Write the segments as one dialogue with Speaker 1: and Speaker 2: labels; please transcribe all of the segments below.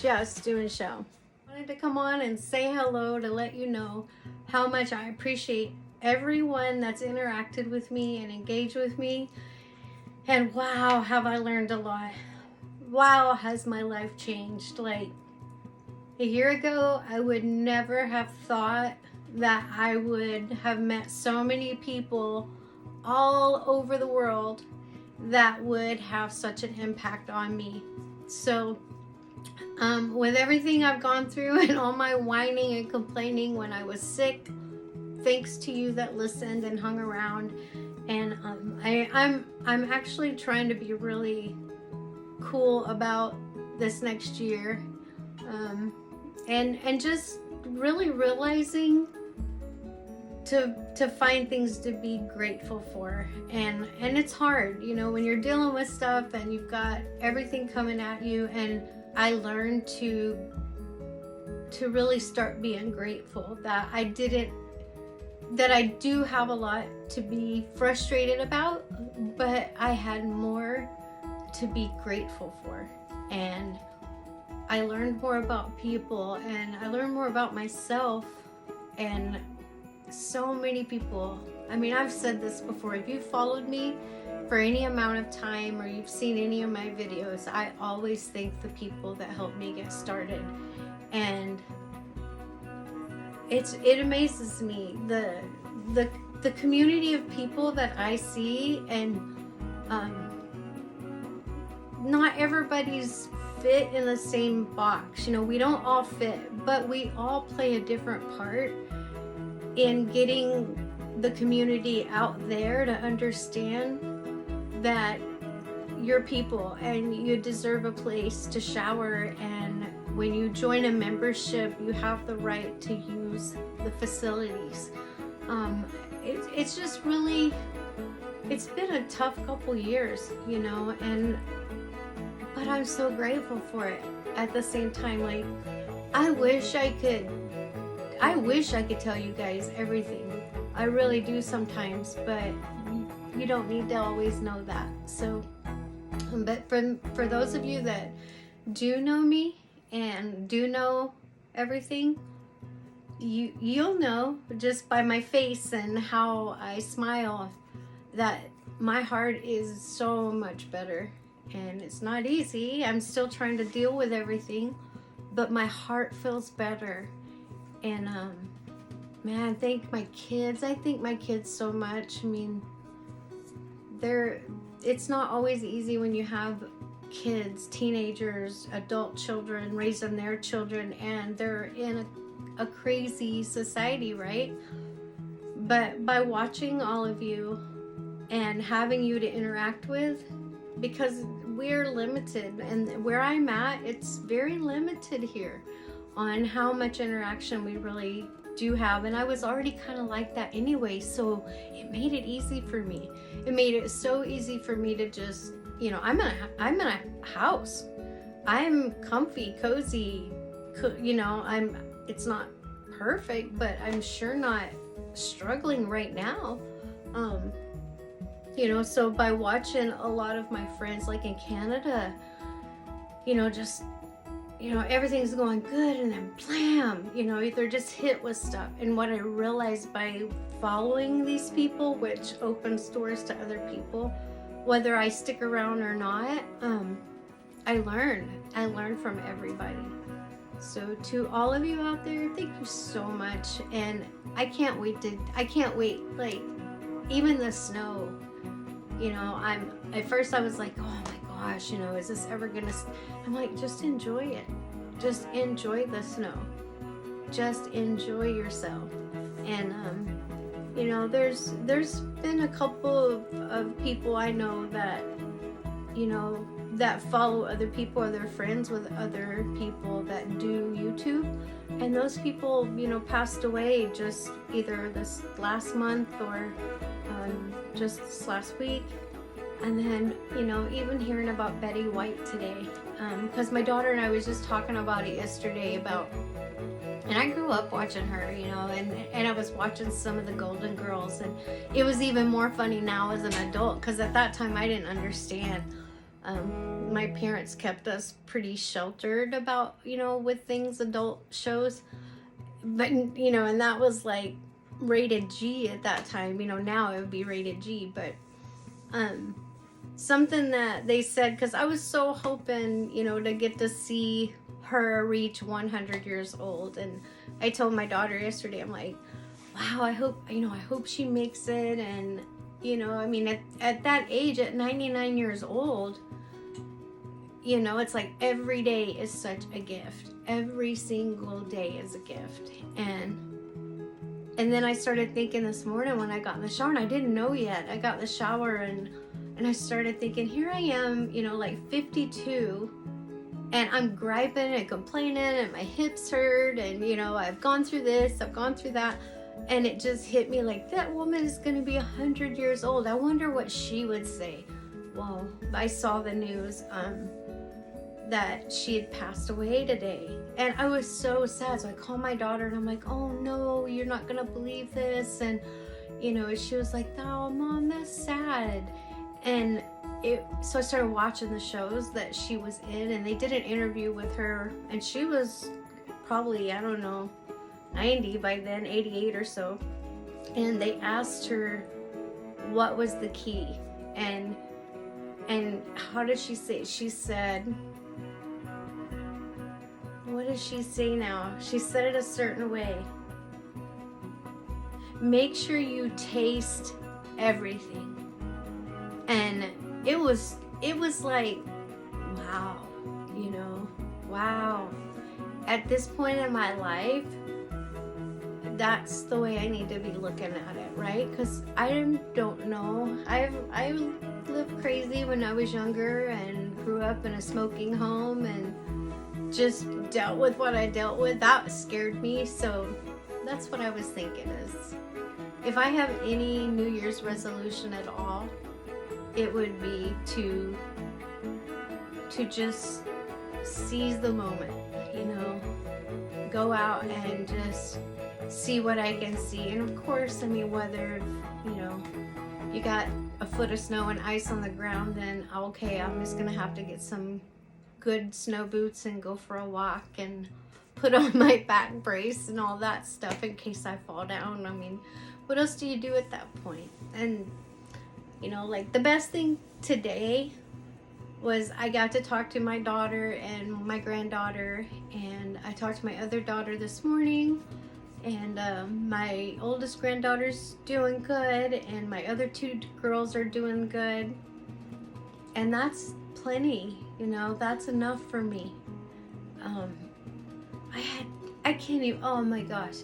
Speaker 1: just doing a show. I wanted to come on and say hello to let you know how much I appreciate everyone that's interacted with me and engaged with me. And wow, have I learned a lot. Wow, has my life changed. Like a year ago, I would never have thought that I would have met so many people all over the world that would have such an impact on me. So with everything I've gone through and all my whining and complaining when I was sick, thanks to you that listened and hung around. And I'm actually trying to be really cool about this next year, and just really realizing to find things to be grateful for. And it's hard, you know, when you're dealing with stuff and you've got everything coming at you. And I learned to really start being grateful that I do have a lot to be frustrated about, but I had more to be grateful for. And I learned more about people, and I learned more about myself. And so many people, I mean, I've said this before, if you've followed me for any amount of time or you've seen any of my videos, I always thank the people that helped me get started. And it amazes me the community of people that I see. And not everybody's fit in the same box, you know, we don't all fit, but we all play a different part in getting the community out there to understand that you're people and you deserve a place to shower. And when you join a membership, you have the right to use the facilities. It's just really, it's been a tough couple years, you know, but I'm so grateful for it at the same time. Like, I wish I could tell you guys everything. I really do sometimes, but you don't need to always know that. So, but for those of you that do know me and do know everything, you'll know just by my face and how I smile that my heart is so much better. And it's not easy. I'm still trying to deal with everything, but my heart feels better. And man, I thank my kids so much. I mean, it's not always easy when you have kids, teenagers, adult children, raising their children, and they're in a crazy society, right? But by watching all of you and having you to interact with, because we're limited, and where I'm at, it's very limited here on how much interaction we really do have. And I was already kind of like that anyway, so it made it easy for me. It made it so easy for me to just, you know, I'm in a house. I'm comfy, cozy, you know, it's not perfect, but I'm sure not struggling right now. You know, so by watching a lot of my friends, like in Canada, you know, just, you know, everything's going good, and then blam, you know, they're just hit with stuff. And what I realized by following these people, which opens doors to other people, whether I stick around or not, I learn from everybody. So to all of you out there, thank you so much. And I can't wait, like, even the snow, you know, at first I was like, oh my gosh, you know, is this ever gonna, I'm like, just enjoy it. Just enjoy the snow. Just enjoy yourself. And, you know, there's been a couple of people I know that, you know, that follow other people, or they're friends with other people that do YouTube. And those people, you know, passed away just either this last month or just this last week. And then, you know, even hearing about Betty White today, because my daughter and I was just talking about it yesterday and I grew up watching her, you know, and I was watching some of the Golden Girls, and it was even more funny now as an adult, because at that time I didn't understand My parents kept us pretty sheltered about, with things, adult shows. But, and that was like rated G at that time. Now it would be rated G. But something that they said, because I was so hoping, to get to see her reach 100 years old. And I told my daughter yesterday, I'm like, wow, I hope she makes it. And, at that age, at 99 years old, it's like every day is such a gift. Every single day is a gift. And then I started thinking this morning when I got in the shower, and I didn't know yet. I got in the shower and I started thinking, here I am, like 52, and I'm griping and complaining, and my hips hurt, and I've gone through this, I've gone through that. And it just hit me like, that woman is going to be 100 years old. I wonder what she would say. Well, I saw the news that she had passed away today. And I was so sad. So I called my daughter and I'm like, oh no, you're not going to believe this. And, she was like, oh, Mom, that's sad. And so I started watching the shows that she was in, and they did an interview with her. And she was probably, 90 by then, 88 or so. And they asked her what was the key, and how did she say? She said, what does she say now? She said it a certain way. Make sure you taste everything. And it was like, wow, wow. At this point in my life, that's the way I need to be looking at it, right? Because I don't know. I lived crazy when I was younger and grew up in a smoking home and just dealt with what I dealt with. That scared me. So that's what I was thinking is, if I have any New Year's resolution at all, it would be to just seize the moment, go out and just see what I can see. And of course, whether, you got a foot of snow and ice on the ground, then okay, I'm just gonna have to get some good snow boots and go for a walk and put on my back brace and all that stuff in case I fall down. What else do you do at that point? And like the best thing today was I got to talk to my daughter and my granddaughter, and I talked to my other daughter this morning, and my oldest granddaughter's doing good, and my other two girls are doing good, and that's plenty. That's enough for me. I can't even, oh my gosh,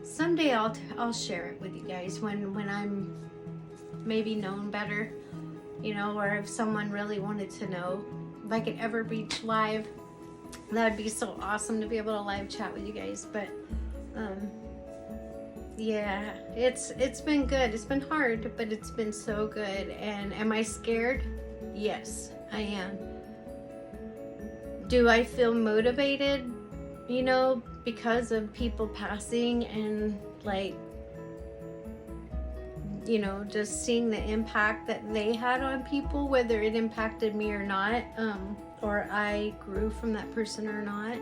Speaker 1: someday I'll share it with you guys when I'm maybe known better, or if someone really wanted to know if I could ever reach live. That'd be so awesome to be able to live chat with you guys. But yeah, it's been good. It's been hard, but it's been so good. And am I scared? Yes, I am. Do I feel motivated, because of people passing and just seeing the impact that they had on people, whether it impacted me or not, or I grew from that person or not?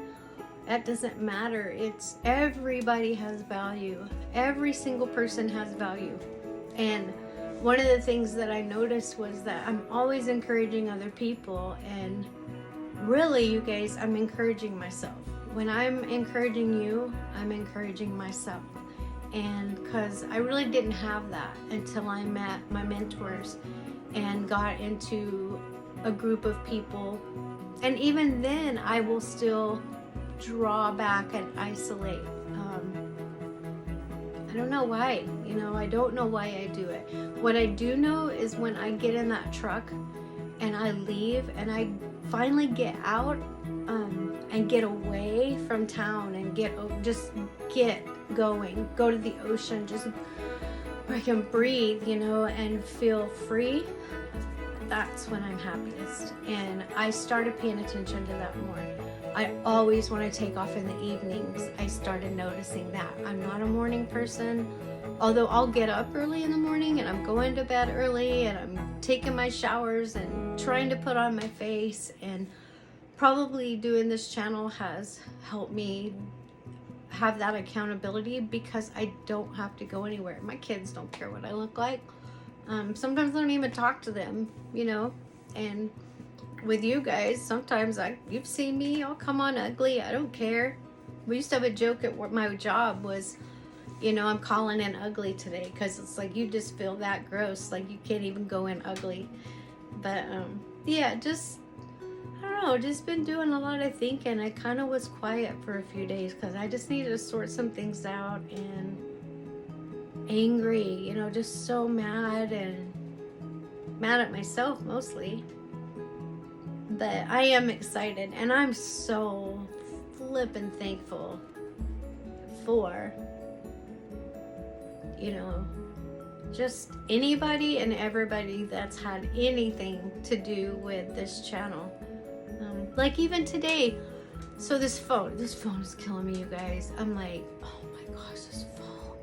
Speaker 1: That doesn't matter. It's everybody has value. Every single person has value. And one of the things that I noticed was that I'm always encouraging other people, and really, you guys, I'm encouraging myself. When I'm encouraging you, I'm encouraging myself. And because I really didn't have that until I met my mentors and got into a group of people. And even then, I will still draw back and isolate. I don't know why. I don't know why I do it. What I do know is when I get in that truck and I leave and I finally get out and get away from town and just get going, go to the ocean, just where I can breathe, and feel free. That's when I'm happiest. And I started paying attention to that more. I always want to take off in the evenings. I started noticing that. I'm not a morning person, although I'll get up early in the morning and I'm going to bed early and I'm taking my showers and trying to put on my face, and probably doing this channel has helped me have that accountability because I don't have to go anywhere. My kids don't care what I look like. Sometimes I don't even talk to them, you know, and with you guys, sometimes you've seen me, I'll come on ugly, I don't care. We used to have a joke at work, my job was, you know, I'm calling in ugly today because it's like you just feel that gross, like you can't even go in ugly. But yeah, just, I don't know, just been doing a lot of thinking. I kind of was quiet for a few days because I just needed to sort some things out, and angry, you know, just so mad, and mad at myself mostly. But I am excited, and I'm so flippin' thankful for, you know, just anybody and everybody that's had anything to do with this channel. Like even today, so this phone is killing me, you guys. I'm like, oh my gosh, this phone.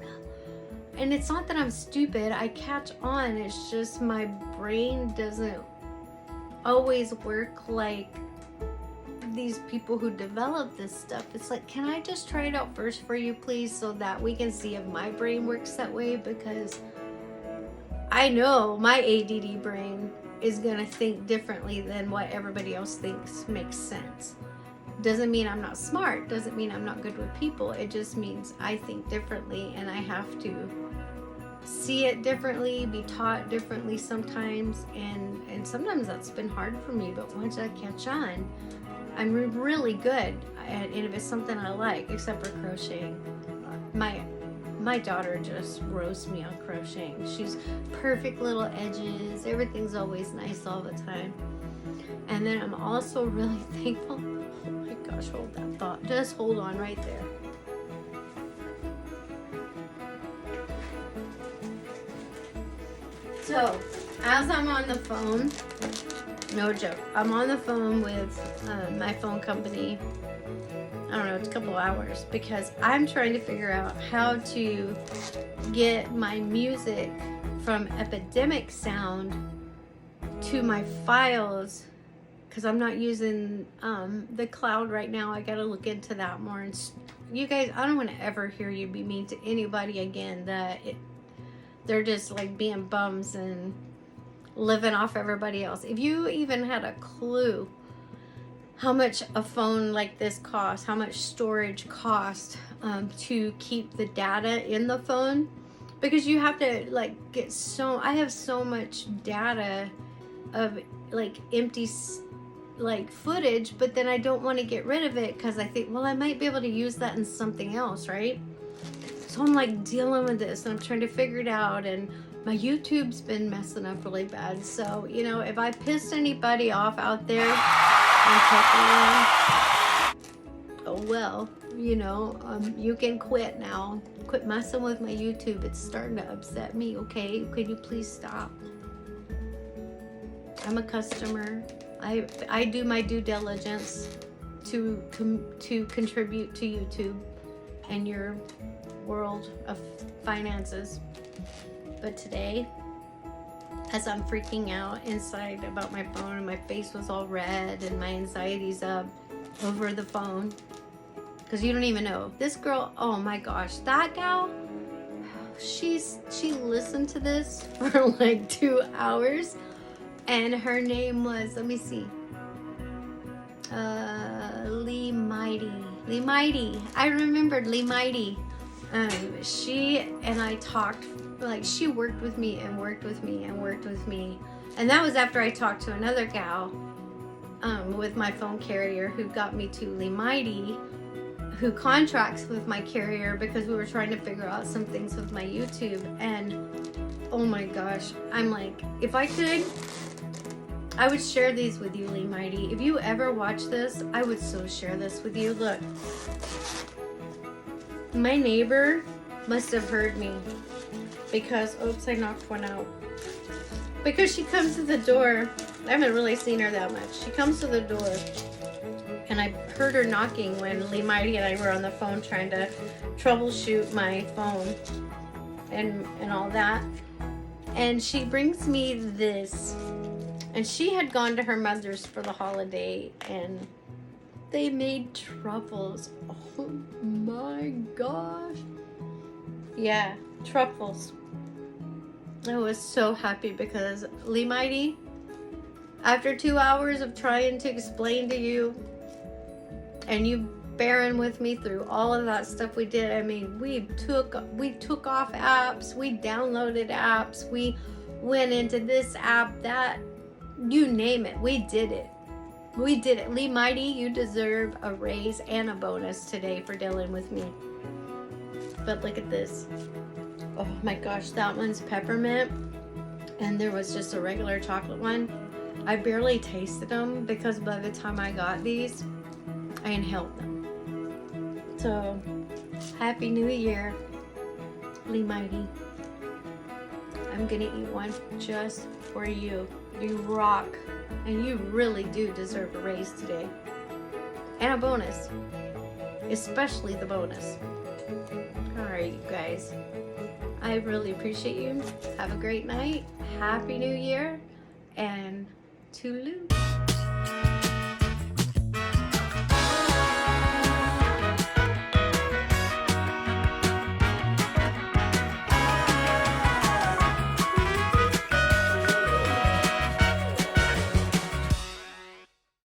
Speaker 1: And it's not that I'm stupid, I catch on, it's just my brain doesn't always work like these people who develop this stuff. It's like, can I just try it out first for you, please, so that we can see if my brain works that way? Because I know my ADD brain is gonna think differently than what everybody else thinks makes sense. Doesn't mean I'm not smart, doesn't mean I'm not good with people, it just means I think differently, and I have to see it differently, be taught differently sometimes, and sometimes that's been hard for me, but once I catch on, I'm really good. And if it's something I like, except for crocheting, my daughter just roasts me on crocheting. She's perfect little edges, everything's always nice all the time. And then I'm also really thankful, oh my gosh, hold that thought, just hold on right there. So, as I'm on the phone, no joke, I'm on the phone with my phone company, I don't know, it's a couple hours, because I'm trying to figure out how to get my music from Epidemic Sound to my files, because I'm not using the cloud right now. I gotta look into that more. And you guys, I don't want to ever hear you be mean to anybody again, that they're just like being bums and living off everybody else. If you even had a clue how much a phone like this costs, how much storage costs to keep the data in the phone, because you have to like get I have so much data of like empty like footage, but then I don't want to get rid of it because I think, well, I might be able to use that in something else, right? So I'm like dealing with this, and I'm trying to figure it out, and my YouTube's been messing up really bad. So, you know, if I pissed anybody off out there, oh well, you know, you can quit now. Quit messing with my YouTube. It's starting to upset me, okay? Could you please stop? I'm a customer. I do my due diligence to contribute to YouTube and your world of finances. But today, as I'm freaking out inside about my phone, and my face was all red and my anxiety's up over the phone, because you don't even know this girl, oh my gosh, that gal, she listened to this for like 2 hours, and her name was, let me see, Limayre. I remembered Limayre. She and I talked, like, she worked with me and worked with me and worked with me, and that was after I talked to another gal with my phone carrier who got me to Limayre, who contracts with my carrier, because we were trying to figure out some things with my YouTube. And oh my gosh, I'm like, if I could, I would share these with you, Limayre. If you ever watch this, I would so share this with you. Look, my neighbor must have heard me, because, oops, I knocked one out. Because she comes to the door, I haven't really seen her that much. She comes to the door, And I heard her knocking when Limayre and I were on the phone trying to troubleshoot my phone and all that. And she brings me this. And she had gone to her mother's for the holiday, and they made truffles. Oh my gosh. Yeah, truffles. I was so happy because Limayre, after 2 hours of trying to explain to you, and you bearing with me through all of that stuff we did. I mean, we took off apps, we downloaded apps, we went into this app, that, you name it, we did it. We did it. Limayre, you deserve a raise and a bonus today for dealing with me. But look at this. Oh my gosh, that one's peppermint, and there was just a regular chocolate one. I barely tasted them because by the time I got these, I inhaled them. So, Happy New Year, Limayre. I'm gonna eat one just for you. You rock, and you really do deserve a raise today. And a bonus, especially the bonus. Alright, you guys. I really appreciate you. Have a great night. Happy New Year, and toodaloo.